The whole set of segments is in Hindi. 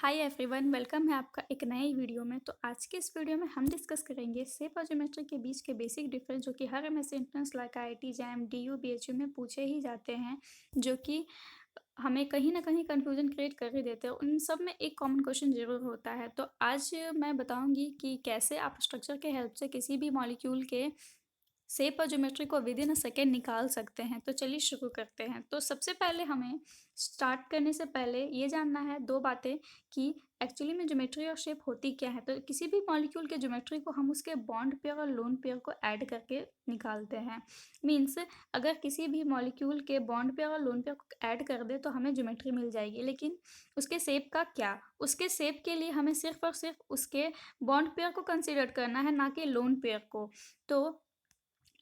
हाय एवरीवन, वेलकम है आपका एक नए वीडियो में। तो आज के इस वीडियो में हम डिस्कस करेंगे शेप और ज्योमेट्री के बीच के बेसिक डिफरेंस जो कि हर MSc entrance like IIT JAM DU BHU में पूछे ही जाते हैं, जो कि हमें कहीं ना कहीं कंफ्यूजन क्रिएट कर ही देते हैं। उन सब में एक कॉमन क्वेश्चन जरूर होता है। तो आज मैं बताऊंगी कि कैसे आप स्ट्रक्चर के हेल्प से किसी भी मॉलिक्यूल के शेप और ज्योमेट्री को विद इन अ सेकेंड निकाल सकते हैं। तो चलिए शुरू करते हैं। तो सबसे पहले हमें स्टार्ट करने से पहले ये जानना है दो बातें कि एक्चुअली में ज्योमेट्री और शेप होती क्या है। तो किसी भी मॉलिक्यूल के ज्योमेट्री को हम उसके बॉन्ड पेयर और लोन पेयर को ऐड करके निकालते हैं। मीन्स अगर किसी भी मॉलिक्यूल के बॉन्ड पेयर और लोन पेयर को ऐड कर दे तो हमें ज्योमेट्री मिल जाएगी, लेकिन उसके शेप का क्या? उसके शेप के लिए हमें सिर्फ और सिर्फ उसके बॉन्ड पेयर को कंसिडर करना है, ना कि लोन पेयर को। तो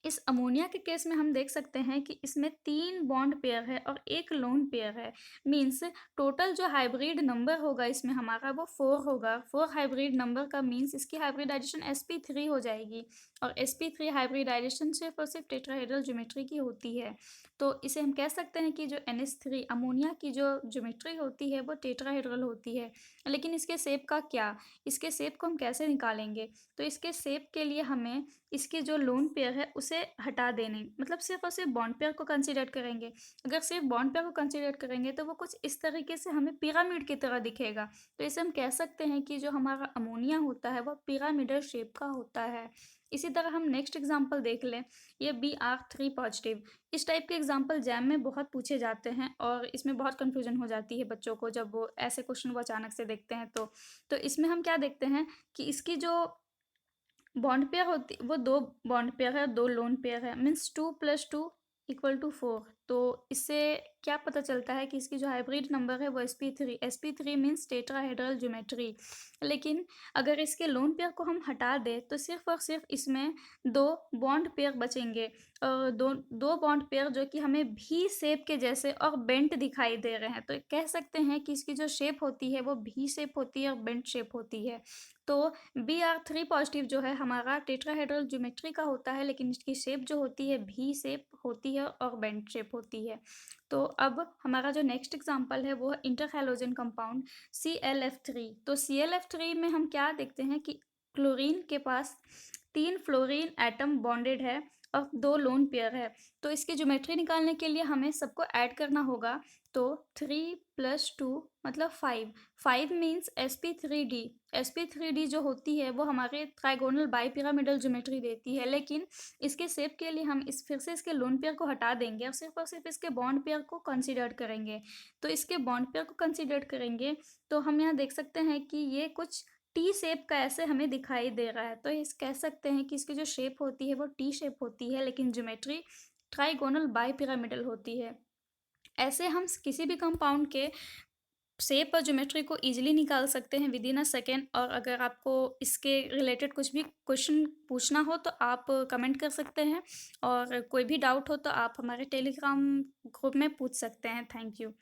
इस अमोनिया के केस में हम देख सकते हैं कि इसमें 3 बॉन्ड पेयर है और एक लोन पेयर है। मीन्स टोटल जो हाइब्रिड नंबर होगा इसमें हमारा वो 4 होगा। 4 हाइब्रिड नंबर का मीन्स इसकी हाइब्रिडाइजेशन sp3 हो जाएगी, और sp3 हाइब्रिडाइजेशन सिर्फ और सिर्फ टेट्राहेड्रल ज्योमेट्री की होती है। तो इसे हम कह सकते हैं कि जो NH3 अमोनिया की जो ज्योमेट्री होती है वो टेट्राहेड्रल होती है। लेकिन इसके शेप का क्या? इसके शेप को हम कैसे निकालेंगे? तो इसके शेप के लिए हमें इसके जो लोन पेयर है उसे हटा देने, मतलब सिर्फ और सिर्फ बॉन्ड पेयर को कंसीडर करेंगे। अगर सिर्फ बॉन्ड पेयर को कंसीडर करेंगे तो वो कुछ इस तरीके से हमें पिरामिड की तरह दिखेगा। तो इसे हम कह सकते हैं कि जो हमारा अमोनिया होता है वो पिरामिडल शेप का होता है। इसी तरह हम नेक्स्ट एग्जांपल देख लें, ये Br3 पॉजिटिव। इस टाइप के एग्जांपल जैम में बहुत पूछे जाते हैं और इसमें बहुत कंफ्यूजन हो जाती है बच्चों को जब वो ऐसे क्वेश्चन वो अचानक से देखते हैं। तो इसमें हम क्या देखते हैं कि इसकी जो बॉन्ड पेयर होती वो 2 बॉन्ड पेयर है, 2 लोन पेयर है। मीन्स 2 + 2 = 4। तो इससे क्या पता चलता है कि इसकी जो हाइब्रिड नंबर है वो sp3। sp3 means tetrahedral geometry. लेकिन अगर इसके लोन पेयर को हम हटा दें तो सिर्फ और सिर्फ इसमें 2 बॉन्ड पेयर बचेंगे। दो बॉन्ड पेयर जो कि हमें भी शेप के जैसे और बेंट दिखाई दे रहे हैं। तो कह सकते हैं कि इसकी जो शेप होती है वो भी शेप होती है और बेंट शेप होती है। तो Br3 पॉजिटिव जो है हमारा टेट्राहेड्रल ज्योमेट्री का होता है, लेकिन इसकी शेप जो होती है भी शेप होती है और बेंट शेप होती है। तो अब हमारा जो नेक्स्ट एग्जांपल है वो है इंटरहैलोजन कंपाउंड ClF3। तो ClF3 में हम क्या देखते हैं कि क्लोरीन के पास 3 फ्लोरीन एटम बॉन्डेड है और 2 लोन पेयर है। तो इसकी ज्योमेट्री निकालने के लिए हमें सबको ऐड करना होगा। तो 3 + 2 मतलब 5। 5 मीन्स sp3d। sp3d जो होती है वो हमारे ट्राइगोनल बाइपिरामिडल ज्योमेट्री देती है, लेकिन इसके शेप के लिए हम फिर से इसके लोन पेयर को हटा देंगे और सिर्फ इसके बॉन्ड पेयर को कंसीडर करेंगे। तो इसके बॉन्ड पेयर को कंसीडर करेंगे तो हम यहाँ देख सकते हैं कि ये कुछ टी शेप का ऐसे हमें दिखाई दे रहा है। तो इस कह सकते हैं कि इसकी जो शेप होती है वो टी शेप होती है, लेकिन ज्योमेट्री ट्राइगोनल बाइपिरामिडल होती है। ऐसे हम किसी भी कंपाउंड के शेप और ज्योमेट्री को इजीली निकाल सकते हैं विद इन अ सेकेंड। और अगर आपको इसके रिलेटेड कुछ भी क्वेश्चन पूछना हो तो आप कमेंट कर सकते हैं, और कोई भी डाउट हो तो आप हमारे टेलीग्राम ग्रुप में पूछ सकते हैं। Thank you.